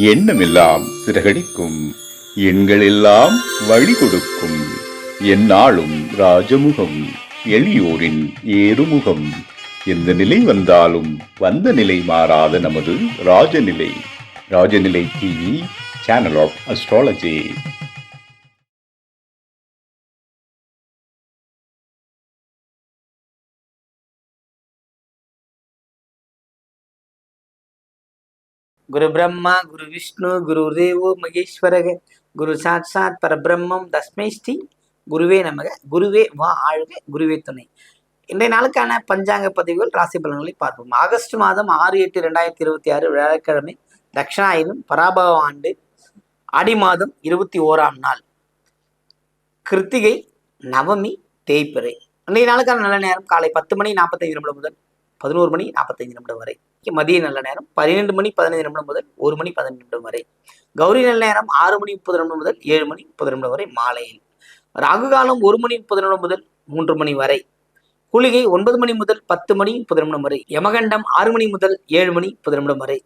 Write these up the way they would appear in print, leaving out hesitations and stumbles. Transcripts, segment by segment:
எண்ணமெல்லாம் சிறகடிக்கும், எண்களெல்லாம் வழி கொடுக்கும், எந்நாளும் ராஜமுகம், எளியோரின் ஏறுமுகம். எந்த நிலை வந்தாலும் வந்த நிலை மாறாத நமது Rajanilai. Rajanilai TV, channel of astrology. குரு பிரம்மா குரு விஷ்ணு குரு தேவோ மகேஸ்வரக குரு சாட்சாத் பரபிரம்மம் தஸ்மை ஸ்ரீ குருவே நமக. குருவே வா ஆழ்க, குருவே துணை. இன்றைய நாளுக்கான பஞ்சாங்க பதிவுகள், ராசி பலன்களை பார்ப்போம். ஆகஸ்ட் மாதம் 6-8-2026 வியாழக்கிழமை, தட்சிணாயனம், பராபவ ஆண்டு, ஆடி மாதம் 21ஆம் நாள், கிருத்திகை நவமி, தேய்பிறை. இன்றைய நாளுக்கான நல்ல நேரம் காலை 10 மணி 45 நிமிடம் முதல் 11 மணி 45 நிமிடம் வரை. மதிய நல்ல நேரம் 12 மணி 15 நிமிடம் முதல் 1 மணி 15 நிமிடம் வரை. கௌரி நல்ல நேரம் 6 மணி 30 நிமிடம் முதல் 7 மணி 30 நிமிடம் வரை மாலையில். ராகு காலம் 1 மணி 30 நிமிடம் முதல் 3 மணி வரை. குளிகை 9 மணி முதல் 10 மணி 30 நிமிடம் வரை. யமகண்டம் 6 மணி முதல் 7 மணி 30 நிமிடம் வரை.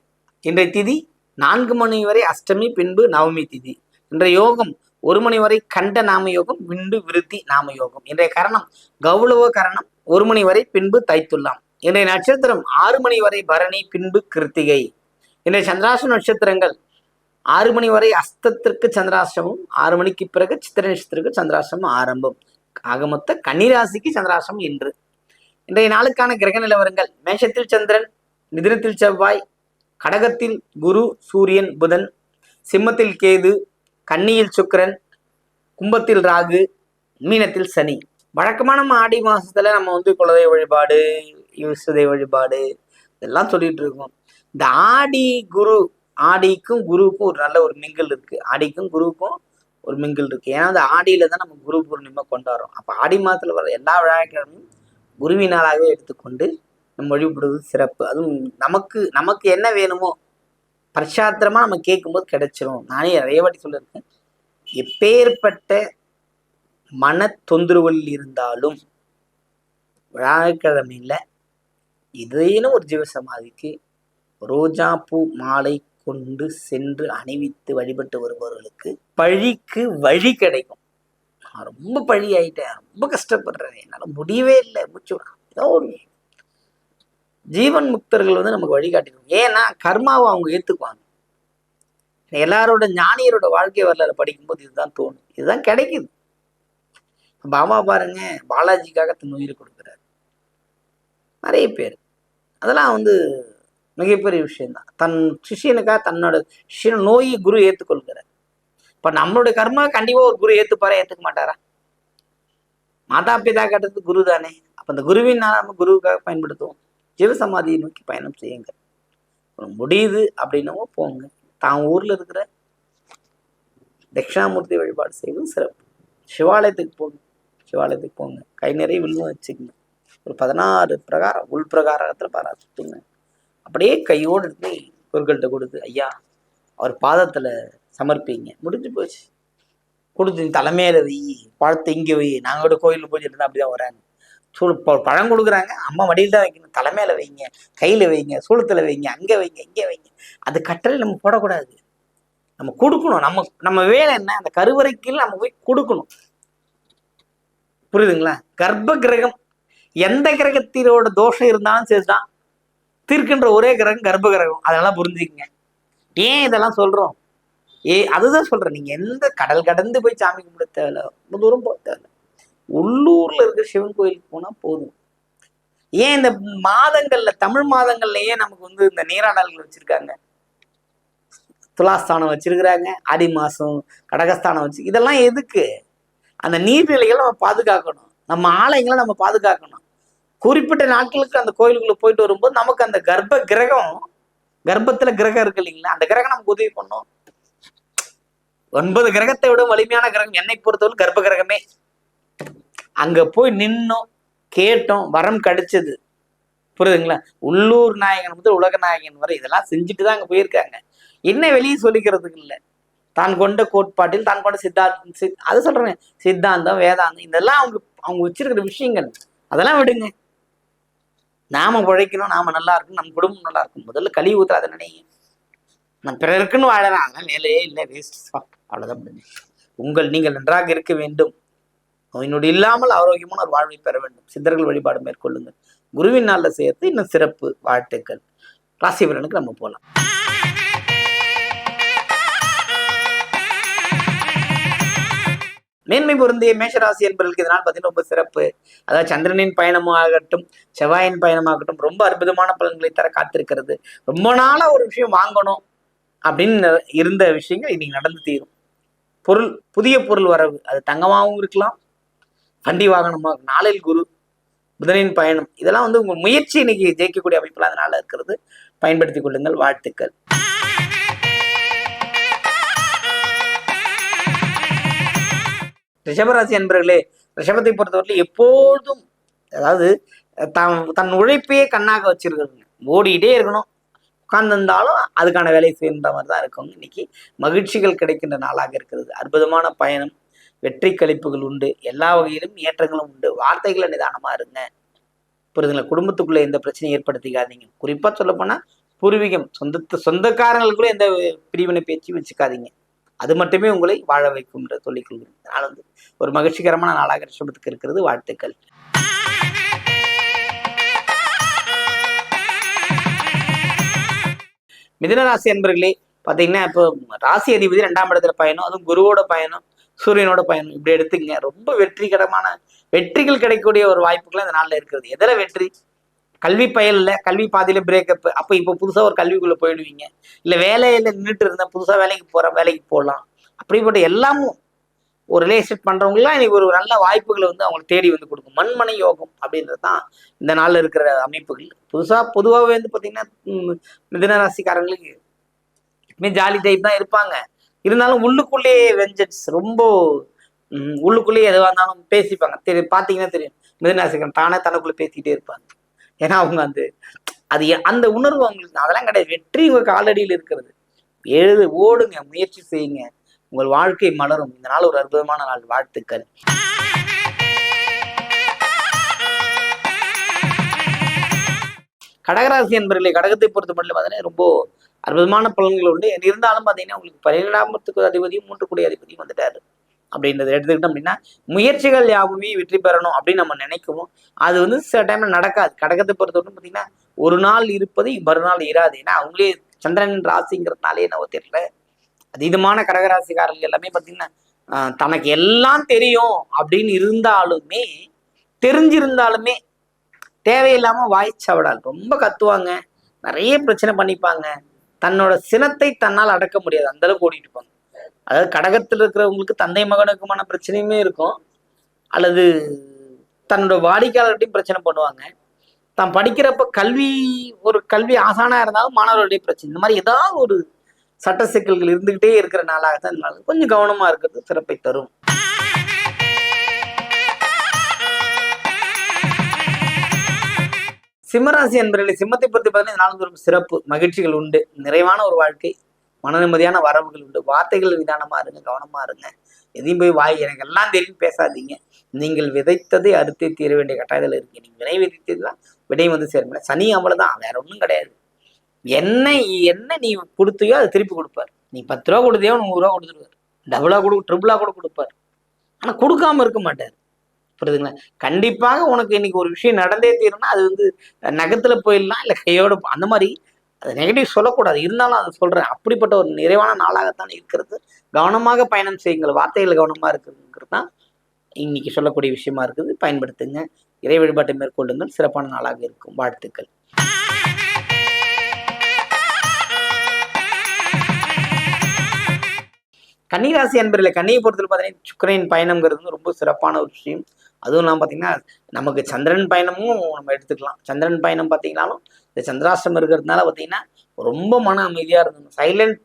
இன்றைய திதி 4 மணி வரை அஷ்டமி, பின்பு நவமி திதி. இன்றைய யோகம் 1 மணி வரை கண்ட நாம யோகம், பின்பு விருத்தி நாம யோகம். இன்றைய கரணம் கௌளவ கரணம் 1 மணி வரை, பின்பு தைத்துல்லாம். இன்றைய நட்சத்திரம் 6 மணி வரை பரணி, பின்பு கிருத்திகை. இன்றைய சந்திராஷ்ட நட்சத்திரங்கள் 6 மணி வரை அஸ்தத்திற்கு சந்திராஷ்டமும், 6 மணிக்கு பிறகு சித்திரை நட்சத்திரத்துக்கு சந்திராஷ்டமும் ஆரம்பம். ஆக மொத்த கன்னிராசிக்கு சந்திராஷ்டமம் இன்று. இன்றைய நாளுக்கான கிரக நிலவரங்கள்: மேஷத்தில் சந்திரன், மிதுனத்தில் செவ்வாய், கடகத்தில் குரு சூரியன் புதன், சிம்மத்தில் கேது, கன்னியில் சுக்கிரன், கும்பத்தில் ராகு, மீனத்தில் சனி. வழக்கமான நம்ம ஆடி மாசத்துல நம்ம குலதெய்வ வழிபாடு, ஈஸ்வர வழிபாடு இதெல்லாம் சொல்லிட்டு இருக்கோம். இந்த ஆடிக்கும் குருவுக்கும் ஒரு நல்ல ஒரு மிங்கிள் இருக்கு. ஆடிக்கும் குருவுக்கும் ஒரு மிங்கிள் இருக்கு. ஏன்னா அந்த ஆடியில தான் நம்ம குரு பூர்ணிமா கொண்டாடுறோம். அப்ப ஆடி மாதத்துல வர எல்லா விழாக்கிழமையும் குருவி நாளாகவே எடுத்துக்கொண்டு நம்ம வழிபடுவது சிறப்பு. அதுவும் நமக்கு என்ன வேணுமோ பரிசாத்திரமா நம்ம கேட்கும்போது கிடைச்சிரும். நானே நிறைய வாட்டி சொல்லியிருக்கேன், எப்பேற்பட்ட மன தொந்தரவுகள் இருந்தாலும் வியாழக்கிழமையில இதேனும் ஒரு ஜீவசமாதிக்கு ரோஜா பூ மாலை கொண்டு சென்று அணிவித்து வழிபட்டு வருபவர்களுக்கு பழிக்கு வழி கிடைக்கும். நான் ரொம்ப பழி ஆயிட்டேன், ரொம்ப கஷ்டப்படுறேன், என்னால முடியவே இல்லை, ஏதோ ஒரு ஜீவன் முக்தர்கள் நமக்கு வழிகாட்டிடும். ஏன்னா கர்மாவை அவங்க ஏத்துக்குவாங்க. எல்லாரோட ஞானியரோட வாழ்க்கை வரலாறு படிக்கும்போது இதுதான் தோணும், இதுதான் கிடைக்குது. பாபா பாருங்க, பாலாஜிக்காக தன் உயிரை கொடுக்குறாரு. நிறைய பேர் அதெல்லாம் மிகப்பெரிய விஷயம்தான். தன் சிஷியனுக்காக தன்னோட சிஷியன் நோயை குரு ஏற்றுக்கொள்கிறார். இப்ப நம்மளுடைய கர்மா கண்டிப்பா ஒரு குரு ஏத்துப்பாரா, ஏத்துக்க மாட்டாரா? மாதா பிதா கட்டது குரு தானே. அப்ப அந்த குருவினால நம்ம குருவுக்காக பயன்படுத்துவோம். ஜீவசமாதியை நோக்கி பயணம் செய்யுங்க. முடியுது அப்படின்னவோ போங்க. தான் ஊர்ல இருக்கிற தட்சிணாமூர்த்தி வழிபாடு செய்வது சிறப்பு. சிவாலயத்துக்கு போங்க, கை நிறைய வில்வம் வச்சுக்கங்க. ஒரு 16 பிரகாரம் உள் பிரகாரத்துல சுத்துங்க. அப்படியே கையோடு எடுத்து குருக்கள்கிட்ட கொடுத்து, ஐயா அவர் பாதத்துல சமர்ப்பிங்க. முடிஞ்சு போச்சு. கொடுத்து தலைமையில வை, பழத்தை இங்க வை. நாங்களோட கோயிலுக்கு போய் இருந்தா அப்படிதான் வராங்க. பழம் கொடுக்குறாங்க, அம்மா வடியில் தான் வைக்கணும். தலைமையில வைங்க, கையில வைங்க, சூளத்துல வைங்க, அங்க வைங்க, இங்க வைங்க. அது கட்டளை நம்ம போடக்கூடாது, நம்ம கொடுக்கணும். நம்ம வேலை என்ன, அந்த கருவறைக்கு நம்ம போய் கொடுக்கணும். புரியுதுங்களா? கர்ப்ப கிரகம் எந்த கிரகத்தினோட தோஷம் இருந்தாலும் சரிதான், தீர்க்கின்ற ஒரே கிரகம் கர்ப்ப கிரகம். அதெல்லாம் புரிஞ்சுக்கங்க. ஏன் இதெல்லாம் சொல்றோம்? அதுதான் சொல்றேன், நீங்க எந்த கடல் கடந்து போய் சாமி கும்பிட தேவையில்ல, ரொம்ப தூரம் போக தேவையில்ல. உள்ளூர்ல இருக்கிற சிவன் கோயிலுக்கு போனா போதும். ஏன் இந்த மாதங்கள்ல, தமிழ் மாதங்கள்லயே நமக்கு இந்த நீராடல்கள் வச்சிருக்காங்க. துலாஸ்தானம் வச்சிருக்கிறாங்க, ஆடி மாசம் கடகஸ்தானம் வச்சு. இதெல்லாம் எதுக்கு? அந்த நீர்நிலைகளை நம்ம பாதுகாக்கணும், நம்ம ஆலயங்களை நம்ம பாதுகாக்கணும். குறிப்பிட்ட நாட்களுக்கு அந்த கோயிலுக்குள்ள போயிட்டு வரும்போது நமக்கு அந்த கர்ப்ப கிரகம், கர்ப்பத்துல கிரகம் இருக்கு இல்லைங்களா, அந்த கிரகம் நமக்கு உதவி பண்ணும். 9 கிரகத்தை விட வலிமையான கிரகம் என்னை பொறுத்தவரை கர்ப்ப கிரகமே. அங்க போய் நின்னோம், கேட்டோம், வரம் கிடைச்சது. புரியுதுங்களா? உள்ளூர் நாயகன் முதல் உலக நாயகன் வரை இதெல்லாம் செஞ்சுட்டு தான் அங்க போயிருக்காங்க. என்ன வெளியே சொல்லிக்கிறதுக்கு இல்லை. தான் கொண்ட கோட்பாட்டில், தான் கொண்ட சித்தாந்தம், அது சொல்றேன், சித்தாந்தம் வேதாந்தம் இதெல்லாம் அவங்க வச்சிருக்கிற விஷயங்கள். அதெல்லாம் விடுங்க. நாம உழைக்கணும், நாம நல்லா இருக்கணும், நம்ம குடும்பம் நல்லா இருக்கும். முதல்ல கலியுகத்துல அதை நினைங்க. நான் பிறருக்குன்னு வாழறேன், அதெல்லாம் வேலையே இல்லை, வேஸ்ட், அவ்வளவுதான் முடிஞ்சு. நீங்கள் நன்றாக இருக்க வேண்டும், நோய் நொடி இல்லாமல் ஆரோக்கியமான ஒரு வாழ்வை பெற வேண்டும், சித்தர்கள் வழிபாடு மேற்கொள்ளுங்கள். குருவின் நாள்ல சேர்த்து இன்னும் சிறப்பு வாழ்த்துக்கள். ராசிபலனுக்கு நம்ம போகலாம். மேன்மை பொருந்திய மேஷராசி என்பவர்களுக்கு இதனால் பார்த்தீங்கன்னா ரொம்ப சிறப்பு. அதாவது சந்திரனின் பயணமாகட்டும், செவ்வாயின் பயணமாகட்டும், ரொம்ப அற்புதமான பலன்களை தர காத்திருக்கிறது. ரொம்ப நாளா ஒரு விஷயம் வாங்கணும் அப்படின்னு இருந்த விஷயங்கள் இன்னைக்கு நடந்து தீரும். பொருள், புதிய பொருள் வரவு, அது தங்கமாகவும் இருக்கலாம், வண்டி வாகனமாக, நாளில் குரு புதனின் பயணம், இதெல்லாம் வந்து உங்க முயற்சி இன்னைக்கு ஜெயிக்கக்கூடிய அமைப்புலாம் அதனால இருக்கிறது. பயன்படுத்திக் கொள்ளுங்கள். வாழ்த்துக்கள். ரிஷபராசி அன்பர்களே, ரிஷபத்தை பொறுத்தவரையில் எப்போதும் அதாவது தன் உழைப்பையே கண்ணாக வச்சிருக்கிறது, ஓடிட்டே இருக்கணும், உட்கார்ந்திருந்தாலும் அதுக்கான வேலை செய்கின்ற மாதிரி தான் இருக்கும். இன்னைக்கு மகிழ்ச்சிகள் கிடைக்கின்ற நாளாக இருக்கிறது. அற்புதமான பயணம், வெற்றி கழிப்புகள் உண்டு, எல்லா வகையிலும் ஏற்றங்களும் உண்டு. வார்த்தைகளை நிதானமா இருங்க, புரிதுங்களா? குடும்பத்துக்குள்ள எந்த பிரச்சனையும் ஏற்படுத்திக்காதீங்க. குறிப்பா சொல்ல போனா பூர்வீகம், சொந்தக்காரங்களுக்குள்ள எந்த பிரிவினை பேச்சு வச்சுக்காதீங்க. அது மட்டுமே உங்களை வாழ வைக்கும் என்று சொல்லிக் கொள்கிறேன். அதனால வந்து ஒரு மகிழ்ச்சிகரமான நாளாக ரிஷபத்துக்கு இருக்கிறது. வாழ்த்துக்கள். மிதுனராசி அன்பர்களே, பார்த்தீங்கன்னா இப்போ ராசி அதிபதி 2ஆம் இடத்துல பயணம், அதுவும் குருவோட பயணம், சூரியனோட பயணம், இப்படி எடுத்துக்கங்க. ரொம்ப வெற்றிகரமான வெற்றிகள் கிடைக்கக்கூடிய ஒரு வாய்ப்புகள் இந்த நாளில் இருக்கிறது. எதில் வெற்றி? கல்வி பயனில் கல்வி பாதியில பிரேக்கப், அப்போ இப்போ புதுசாக ஒரு கல்விக்குள்ள போயிடுவீங்க. இல்லை வேலையில நின்றுட்டு இருந்தால் புதுசாக வேலைக்கு போகலாம். அப்படிப்பட்ட எல்லாமும் ஒரு ரிலேஷன் பண்றவங்கலாம் இன்னைக்கு ஒரு நல்ல வாய்ப்புகளை வந்து அவங்களுக்கு தேடி வந்து கொடுக்கும். மண்மனை யோகம் அப்படின்றது தான் இந்த நாளில் இருக்கிற அமைப்புகள். பொதுவாகவே வந்து பார்த்தீங்கன்னா மிதுனராசிக்காரங்களுக்கு ஜாலி டைப் தான் இருப்பாங்க. இருந்தாலும் உள்ளுக்குள்ளேயே வெஞ்சன்ஸ், ரொம்ப உள்ளுக்குள்ளேயே எதுவாக இருந்தாலும் பேசிப்பாங்க. பார்த்தீங்கன்னா தெரியும், மிதுனராசிக்காரன் தானே தனக்குள்ளே பேசிக்கிட்டே இருப்பாங்க. ஏன்னா அவங்க அந்த உணர்வு அவங்களுக்கு அதெல்லாம் கிடையாது. வெற்றி உங்களுக்கு காலடியில் இருக்கிறது. ஓடுங்க, முயற்சி செய்யுங்க, உங்கள் வாழ்க்கை மலரும். இந்த நாள் ஒரு அற்புதமான நாள். வாழ்த்துக்கள். கடகராசி என்பவர்களே, கடகத்தை பொறுத்த மட்டும் பார்த்தீங்கன்னா ரொம்ப அற்புதமான பலன்கள் உண்டு. இருந்தாலும் பார்த்தீங்கன்னா உங்களுக்கு 12ஆம் அதிபதியும் 3 கூடிய அதிபதியும் வந்துட்டாரு அப்படின்றத எடுத்துக்கிட்டோம் அப்படின்னா, முயற்சிகள் யாவுமே வெற்றி பெறணும் அப்படின்னு நம்ம நினைக்கவும் அது வந்து சில டைம்ல நடக்காது. கடகத்தை பொறுத்தவரைக்கும் பார்த்தீங்கன்னா ஒரு நாள் இருப்பது மறுநாள் இராது. ஏன்னா அவங்களே சந்திரன் ராசிங்கிறதுனாலே என்ன தெரியல, அதீதமான கடகராசிக்காரர்கள் எல்லாமே பார்த்தீங்கன்னா தனக்கு எல்லாம் தெரியும் அப்படின்னு தெரிஞ்சிருந்தாலுமே தேவையில்லாம வாய்ச்சவடால் ரொம்ப கத்துவாங்க, நிறைய பிரச்சனை பண்ணிப்பாங்க, தன்னோட சினத்தை தன்னால் அடக்க முடியாது, அந்த அளவுக்கு ஓடிட்டு இருப்பாங்க. அதாவது கடகத்தில் இருக்கிறவங்களுக்கு தந்தை மகனுக்குமான பிரச்சனையுமே இருக்கும், அல்லது தன்னோட வாடிக்கையாளர்கிட்டையும் பிரச்சனை பண்ணுவாங்க. தான் படிக்கிறப்ப கல்வி ஆசானா இருந்தாலும் மாணவர்களுடைய பிரச்சனை, இந்த மாதிரி ஏதாவது ஒரு சட்ட சிக்கல்கள் இருந்துகிட்டே இருக்கிற நாளாகத்தான் இந்த நாள். கொஞ்சம் கவனமா இருக்கிறது சிறப்பை தரும். சிம்மராசி என்பவர்களை, சிம்மத்தை பொறுத்து பார்த்தீங்கன்னா நாள் ஒரு சிறப்பு, மகிழ்ச்சிகள் உண்டு, நிறைவான ஒரு வாழ்க்கை, மன நிம்மதியான வரவுகள் உண்டு. வார்த்தைகள் நிதானமா இருங்க, கவனமா இருங்க. எதையும் போய் எனக்கு எல்லாம் தெரியும் பேசாதீங்க. நீங்கள் விதைத்ததை அறுத்தே தீர வேண்டிய கட்டாயத்தில் இருக்கு. நீங்க வினை விதைத்ததுதான் வினை வந்து சேரும். சனி அவ்வளவுதான், வேற ஒன்றும் கிடையாது. என்ன நீ கொடுத்தையோ அதை திருப்பி கொடுப்பார். நீ 10 ரூபா கொடுத்தையோ 100 ரூபா கொடுத்துருவார், ட்ரிபிளா கூட கொடுப்பார். ஆனா கொடுக்காம இருக்க மாட்டார். புரியுதுங்களா? கண்டிப்பாக உனக்கு இன்னைக்கு ஒரு விஷயம் நடந்தே தீரும்னா அது வந்து நகத்துல போயிடலாம், இல்லை கையோட, அந்த மாதிரி அது நெகட்டிவ் சொல்லக்கூடாது. இருந்தாலும் அதை சொல்றேன், அப்படிப்பட்ட ஒரு நிறைவான நாளாகத்தான் இருக்கிறது. கவனமாக பயணம் செய்யுங்கள், வார்த்தைகள் கவனமா இருக்குங்கிறது தான் இன்னைக்கு சொல்லக்கூடிய விஷயமா இருக்குது. பயன்படுத்துங்க, இறை வழிபாட்டை மேற்கொள்ளுங்கள், சிறப்பான நாளாக இருக்கும். வாழ்த்துக்கள். கன்னிராசி அன்பர்களே, கன்னியை பொறுத்தவரை பார்த்தீங்கன்னா சுக்கிரனின் பயணம்ங்கிறது ரொம்ப சிறப்பான ஒரு விஷயம். அதுவும் இல்லாமல் பார்த்தீங்கன்னா நமக்கு சந்திரன் பயணமும் நம்ம எடுத்துக்கலாம். சந்திரன் பயணம் பார்த்தீங்கன்னாலும் இந்த சந்திராஷ்டிரம் இருக்கிறதுனால பார்த்தீங்கன்னா ரொம்ப மன அமைதியாக இருந்தது, சைலண்ட்.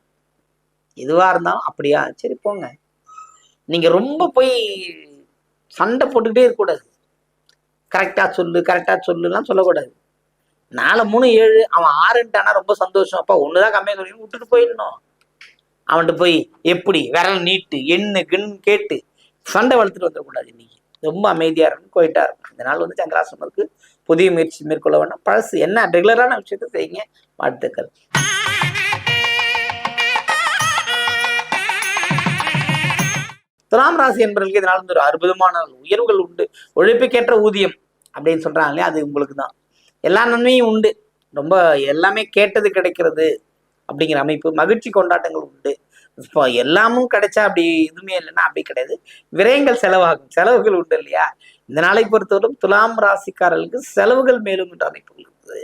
எதுவாக இருந்தாலும் அப்படியா சரி போங்க, நீங்கள் ரொம்ப போய் சண்டை போட்டுக்கிட்டே இருக்கக்கூடாது. கரெக்டாக சொல்லுலாம் சொல்லக்கூடாது. 4 3 7 அவன் 6ன்ட்டானா ரொம்ப சந்தோஷம். அப்பா ஒண்ணுதான் கம்மியாக சொல்லி விட்டுட்டு போயிடணும். அவன்கிட்ட போய் எப்படி விரல் நீட்டு எண்ணுக்குன்னு கேட்டு சண்டை வளர்த்துட்டு வந்துடக்கூடாது. இன்னைக்கு ரொம்ப அமைதியா இருக்கும், போயிட்டா இருக்கும். இந்த நாள் வந்து சந்திராசிரமத்துக்கு புதிய முயற்சி மேற்கொள்ள வேண்டாம். பழசு என்ன ரெகுலரான விஷயத்த செய்யுங்க. வாழ்த்துக்கள். துலாம் ராசி என்பவர்களுக்கு இதனால வந்து ஒரு அற்புதமான உயர்வுகள் உண்டு. உழைப்புக்கேற்ற ஊதியம் அப்படின்னு சொல்றாங்க இல்லையா, அது உங்களுக்கு தான். எல்லா நன்மையும் உண்டு. ரொம்ப எல்லாமே கேட்டது கிடைக்கிறது அப்படிங்கிற அமைப்பு. மகிழ்ச்சி கொண்டாட்டங்கள் உண்டு. இப்போ எல்லாமும் கிடைச்சா அப்படி எதுவுமே இல்லைன்னா அப்படி கிடையாது. விரயங்கள் செலவாகும், செலவுகள் உண்டு இல்லையா. இந்த நாளை பொறுத்தவரைக்கும் துலாம் ராசிக்காரர்களுக்கு செலவுகள் மேலும் என்ற அமைப்புகள் இருக்குது.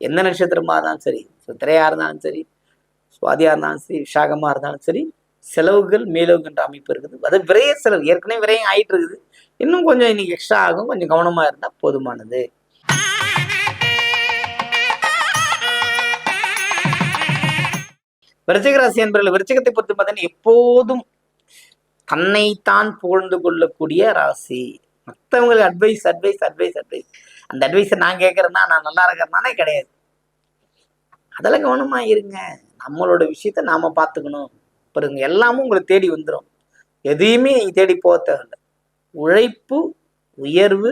எந்த நட்சத்திரமா இருந்தாலும் சரி, சித்திரையா இருந்தாலும் சரி, சுவாதியா இருந்தாலும் சரி, விசாகமா இருந்தாலும் சரி, செலவுகள் மேலோங்கின்ற அமைப்பு இருக்குது. அது விரைய செலவு ஏற்கனவே விரயம் ஆயிட்டு இருக்குது. இன்னும் கொஞ்சம் இன்னைக்கு எக்ஸ்ட்ரா ஆகும். கொஞ்சம் கவனமா இருந்தா போதுமானது. விருச்சிக ராசி என்பவர்கள் விருச்சிகத்தை பொறுத்து பார்த்தீங்கன்னா எப்போதும் தன்னைத்தான் புகழ்ந்து கொள்ளக்கூடிய ராசி. மற்றவங்களுக்கு அட்வைஸ் அட்வைஸ் அட்வைஸ் அட்வைஸ் அந்த அட்வைஸை நான் கேட்கறேன்னா நான் நல்லா இருக்கிறேனானே கிடையாது. அதெல்லாம் கவனமா இருங்க. நம்மளோட விஷயத்த நாம பார்த்துக்கணும். பாருங்க, எல்லாமும் உங்களை தேடி வந்துடும். எதையுமே நீங்க தேடி போக தேவையில்லை. உழைப்பு, உயர்வு,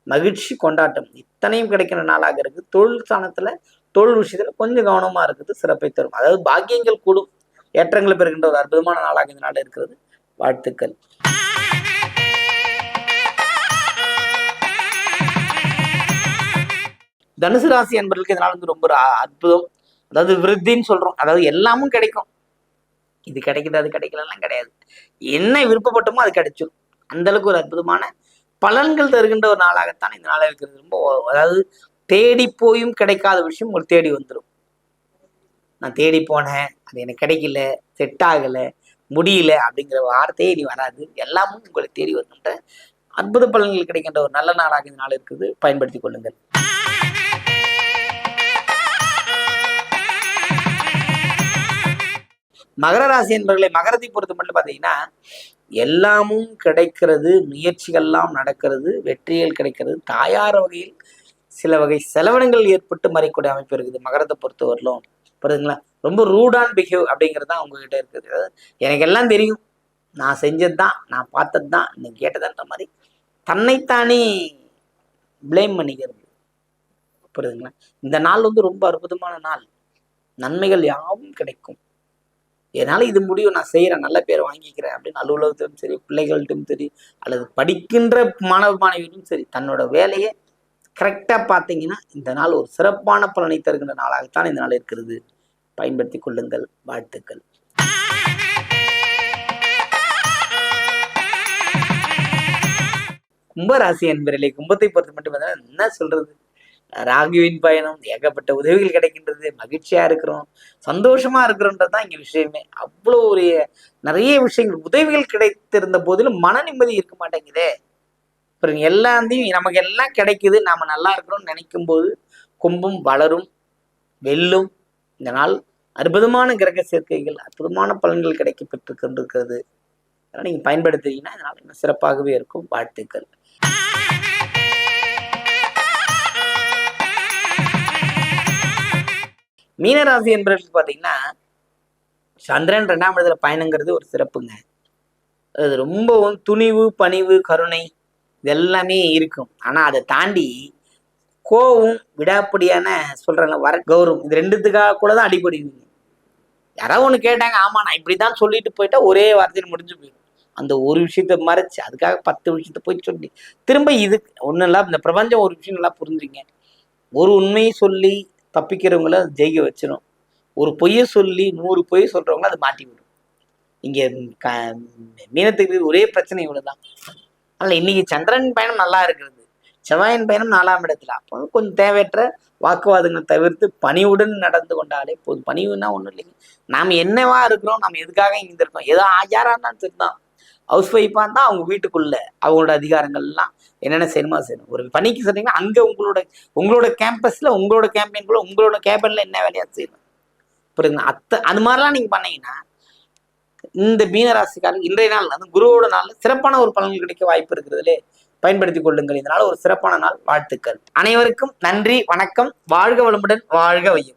மகிழ்ச்சி, கொண்டாட்டம் இத்தனையும் கிடைக்கிற நாளாக இருக்கு. தொழில் ஸ்தானத்துல தொழில் விஷயத்துல கொஞ்சம் கவனமா இருக்குது, சிறப்பை தரும். அதாவது பாக்கியங்கள் கூடும், ஏற்றங்களை பெறுகின்ற ஒரு அற்புதமான நாளாக இந்த நாள் இருக்கிறது. வாழ்த்துக்கள். தனுசு ராசி என்பவர்களுக்கு இதனால வந்து ரொம்ப ஒரு அற்புதம். அதாவது விருத்தின்னு சொல்றோம். அதாவது எல்லாமும் கிடைக்கும். இது கிடைக்குது அது கிடைக்கலாம் கிடையாது. என்ன விருப்பப்பட்டமோ அது கிடைச்சிடும். அந்த அளவுக்கு ஒரு அற்புதமான பலன்கள் தருகின்ற ஒரு நாளாகத்தான் இந்த நாளாக இருக்கிறது. ரொம்ப அதாவது தேடி போயும் கிடைக்காத விஷயம் உங்களுக்கு தேடி வந்துடும். நான் தேடி போனேன், அது எனக்கு கிடைக்கல, செட் ஆகல, முடியல அப்படிங்கிற வார்த்தையே இனி வராது. எல்லாமும் உங்களுக்கு தேடி வருகின்ற அற்புத பலன்கள் கிடைக்கின்ற ஒரு நல்ல நாளாக இந்த நாள் இருக்குது. பயன்படுத்திக் கொள்ளுங்கள். மகர ராசி என்பவர்களை மகரத்தை பொறுத்த மட்டும் பார்த்தீங்கன்னா எல்லாமும் கிடைக்கிறது, முயற்சிகள்லாம் நடக்கிறது, வெற்றிகள் கிடைக்கிறது. தாயார் வகையில் சில வகை செலவினங்கள் ஏற்பட்டு மறைக்கூடிய அமைப்பு இருக்குது மகரத்தை பொறுத்தவரையிலும். புரியுதுங்களா. ரொம்ப ரூடான் பிஹேவ் அப்படிங்கிறது தான் உங்ககிட்ட இருக்குது. எனக்கு எல்லாம் தெரியும், நான் செஞ்சது தான், நான் பார்த்தது தான், நீங்க கேட்டதுன்ற மாதிரி தன்னைத்தானே பிளேம் பண்ணிக்கிறது. புரியுதுங்களா. இந்த நாள் வந்து ரொம்ப அற்புதமான நாள். நன்மைகள் யாவும் கிடைக்கும். என்னால் இது முடியும், நான் செய்கிறேன், நல்ல பேரை வாங்கிக்கிறேன் அப்படின்னு அலுவலகத்திலும் சரி, பிள்ளைகள்ட்டும் சரி, அல்லது படிக்கின்ற மாணவ மாணவியும் சரி, தன்னோட வேலையை கரெக்டாக பார்த்தீங்கன்னா இந்த நாள் ஒரு சிறப்பான பலனை தருகின்ற நாளாகத்தான் இந்த நாள் இருக்கிறது. பயன்படுத்தி கொள்ளுங்கள். வாழ்த்துக்கள். கும்பராசி என்பவர்களே, கும்பத்தை பொறுத்து மட்டும் என்ன சொல்றது, ராகுவின் பயணம், ஏகப்பட்ட உதவிகள் கிடைக்கின்றது, மகிழ்ச்சியா இருக்கிறோம், சந்தோஷமா இருக்கிறோன்றதுதான் இங்க விஷயமே. அவ்வளோ ஒரு நிறைய விஷயங்கள் உதவிகள் கிடைத்திருந்த போதிலும் மன நிம்மதி இருக்க மாட்டேங்குதே. அப்புறம் எல்லாத்தையும் நமக்கு எல்லாம் கிடைக்குது, நாம நல்லா இருக்கிறோம்னு நினைக்கும் போது கும்பம் வளரும், வெல்லும். இந்த நாள் அற்புதமான கிரக சேர்க்கைகள், அற்புதமான பலன்கள் கிடைக்க பெற்று கொண்டிருக்கிறது. அதனால நீங்க பயன்படுத்துறீங்கன்னா இதனால இன்னும் சிறப்பாகவே இருக்கும். வாழ்த்துக்கள். மீனராசி என்பவர்களுக்கு பார்த்தீங்கன்னா சந்திரன் 2ஆம் இடத்துல பயணங்கிறது ஒரு சிறப்புங்க. அது ரொம்பவும் துணிவு, பணிவு, கருணை இது எல்லாமே இருக்கும். ஆனா அதை தாண்டி கோவம், விடாப்படியான சொல்றாங்க வர கௌரவம், இது ரெண்டுத்துக்காக கூட தான் அடிபடுவீங்க. யாராவது ஒன்று கேட்டாங்க, ஆமா நான் இப்படிதான் சொல்லிட்டு போயிட்டா ஒரே வார்த்தையில் முடிஞ்சு போயிடும். அந்த ஒரு விஷயத்த மறைச்சு அதுக்காக 10 விஷயத்த போய் சொல்லி திரும்ப இது ஒன்றும் இல்லை. இந்த பிரபஞ்சம் ஒரு விஷயம் நல்லா புரிஞ்சுங்க. ஒரு உண்மையை சொல்லி தப்பிக்கிறவங்கள ஜெயிக்க வச்சிடும். ஒரு பொய்யை சொல்லி 100 பொய் சொல்றவங்கள அது மாட்டி விடும். இங்க மீனத்துக்கு ஒரே பிரச்சனை இவ்வளவுதான். அதனால இன்னைக்கு சந்திரன் பயணம் நல்லா இருக்கிறது, செவ்வாயின் பயணம் 4ஆம் இடத்துல. அப்போ கொஞ்சம் தேவையற்ற வாக்குவாதங்களை தவிர்த்து பணிவுடன் நடந்து கொண்டாலே போதும். பணிவுன்னா ஒன்றும் இல்லைங்க. நாம் என்னவா இருக்கிறோம், நம்ம எதுக்காக இங்க இருக்கோம், ஏதோ யாரா இருந்தாலும் சரிதான். ஹவுஸ் ஒய்ஃபா இருந்தால் அவங்க வீட்டுக்குள்ள அவங்களோட அதிகாரங்கள்லாம் என்னென்ன செய்யணுமா செய்யணும். ஒரு பணிக்கு சொன்னீங்கன்னா அங்க உங்களோட கேம்பஸ்ல, உங்களோட கேம்பெயின்குள்ள, உங்களோட கேபின்ல என்ன வேலையா செய்யணும். புரியுதுங்க. அது மாதிரிலாம் நீங்க பண்ணீங்கன்னா இந்த மீனராசிக்காரங்க இன்றைய நாள் அது குருவோட நாள் சிறப்பான ஒரு பலன்கள் கிடைக்க வாய்ப்பு இருக்கிறதுலே பயன்படுத்திக் கொள்ளுங்கள். இதனால ஒரு சிறப்பான நாள். வாழ்த்துக்கள். அனைவருக்கும் நன்றி, வணக்கம். வாழ்க வளமுடன், வாழ்க வையம்.